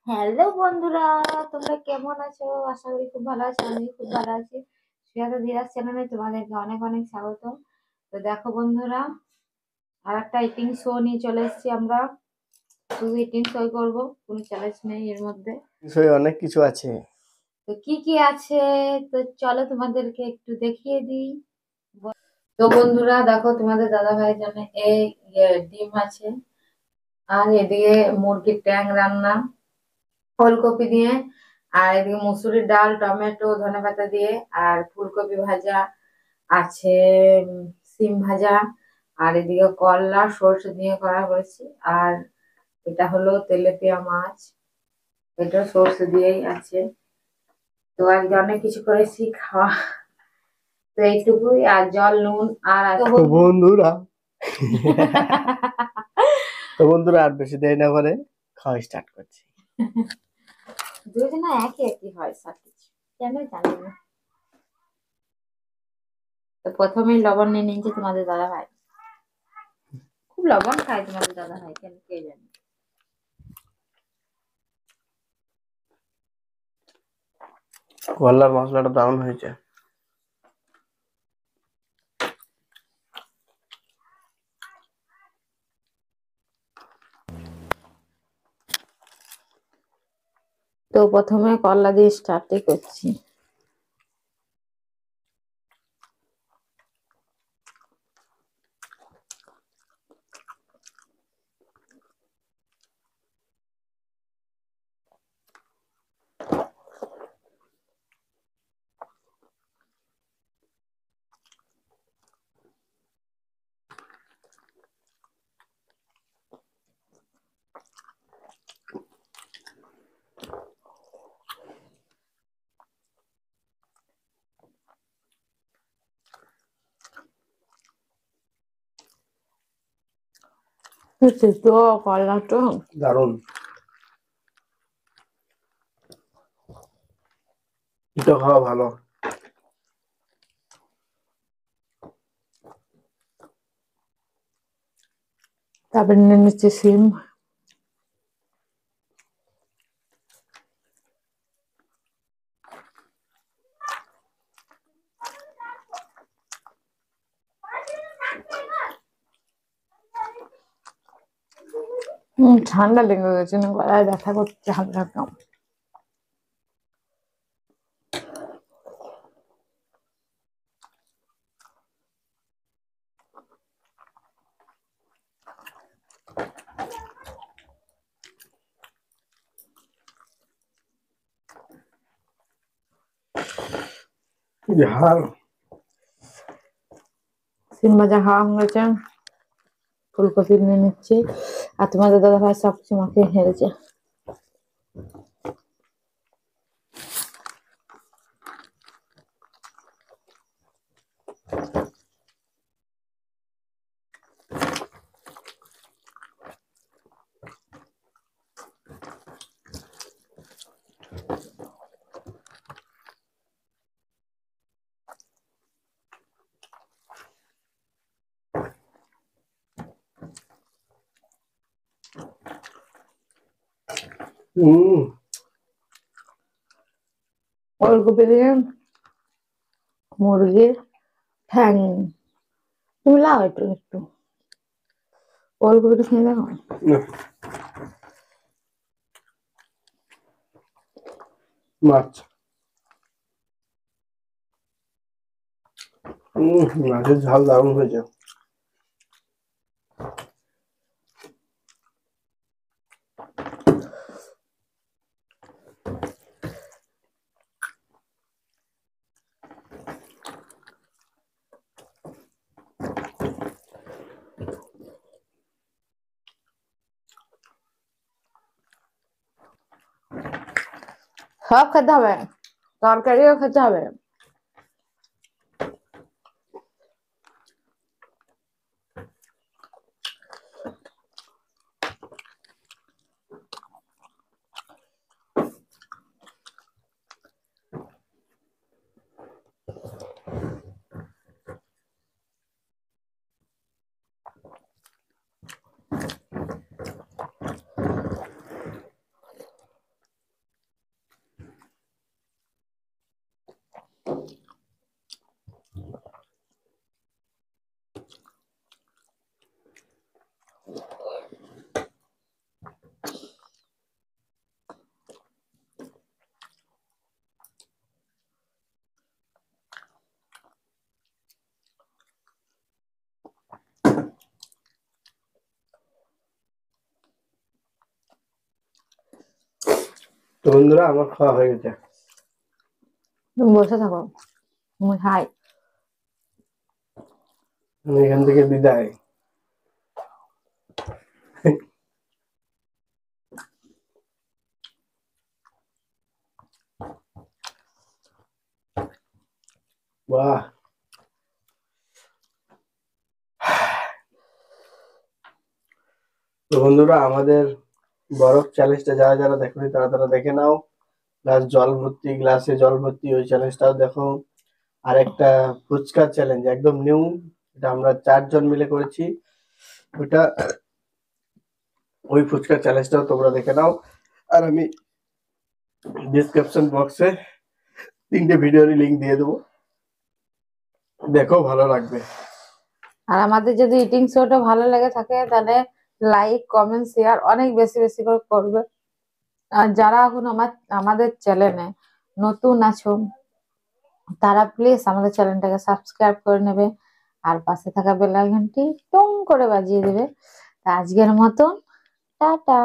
Hello বন্ধুরা, তোমরা কেমন আছো? আশা করি খুব ভালো আছো। আমি খুব ভালো আছি। শ্রেয়াদা ধীরাজ চ্যানেলে তোমাদেরকে অনেক অনেক স্বাগত। তো দেখো বন্ধুরা, আর একটা ইটিং শো নিয়ে চলে এসেছি আমরা। শুধু ইটিং শো করবো, কোনো চ্যালেঞ্জ নেই এর মধ্যে। বিষয়ে অনেক কিছু আছে। তো কি কি আছে, তো চলো তোমাদেরকে একটু দেখিয়ে দিই। তো বন্ধুরা দেখো, তোমাদের দাদা ভাইয়ের জন্য এই ডিম আছে, আর এদিকে মুরগির ট্যাং রান্না ফুলকপি দিয়ে, আর এদিকে মুসুরির ডাল, টমেটো, ধনেপাতা দিয়ে, আর ফুলকপি ভাজা আছে, সিম ভাজা, আর এদিকে করলা সর্ষে দিয়ে করা হয়েছে। আর এটা হলো তেলেপিয়া মাছ, এটা সর্ষে দিয়েই আছে। তো আজকে অনেক কিছু করেছি খাওয়া। তো এইটুকুই, আর জল নুন আর তো বন্ধুরা তো বন্ধুরা আর বেশি দেরি না করে খাওয়া স্টার্ট করছি। দুজনে একই একই হয় সব কিছু, কেন জানি না। তো প্রথমেই লবণ নিয়ে নিয়েছে তোমাদের দাদা ভাই। খুব লবণ খায় তোমাদের দাদা ভাই, কেন কে জানে। করলার মশলাটা দারুণ হয়েছে। তো প্রথমে করলা দিয়ে স্টার্টই করছি। তো করলাটা দারুণ, এটা খাওয়া ভালো। তারপরে নিয়ে নিচ্ছে সিম। ঠান্ডা লেগে গেছে না, গলায় ব্যথা করছে হালকা হালকা। ঝাল। সিম ভাজা খাওয়া হয়েছে, ফুলকপি নিয়ে নিচ্ছি, আর তোমাদের দাদা ভাই সবকিছু মাখিয়ে হেরেছে। ফুলকপি দিয়ে মুরগির ঠ্যাং। তুমি লাও একটু একটু, ফুলকপিটা খেয়ে দেখো। মাছ, মাছের ঝাল দারুণ হয়েছে। সব খেতে হবে, তরকারিও খেতে হবে। তো বন্ধুরা আমার খাওয়া হয়ে গেছে। তুমি বসে থাকো, তুমি খাই। আমি এখান থেকে বিদায়। বাহ, তো বন্ধুরা আমাদের বরফ চ্যালেঞ্জটা যারা যারা দেখোনি তারা তারা দেখে নাও। প্লাস জল ভর্তি, গ্লাসে জল ভর্তি ওই চ্যালেঞ্জটাও দেখো। আর একটা ফুচকা চ্যালেঞ্জ একদম নিউ, এটা আমরা 4 জন মিলে করেছি। ওটা, ওই ফুচকা চ্যালেঞ্জটাও তোমরা দেখে নাও। আর আমি ডিসক্রিপশন বক্সে 3টে ভিডিওরই লিংক দিয়ে দেবো, দেখো ভালো লাগবে। আর আমাদের যদি ইটিং শোটা ভালো লেগে থাকে তাহলে লাইক কমেন্ট শেয়ার অনেক বেশি বেশি করে করবে। আর যারা এখন আমাদের চ্যানেলে নতুন আছো তারা প্লিজ আমাদের চ্যানেলটাকে সাবস্ক্রাইব করে নেবে আর পাশে থাকা বেল আইকনটি টং করে বাজিয়ে দেবে। তা আজকের মতন টাটা।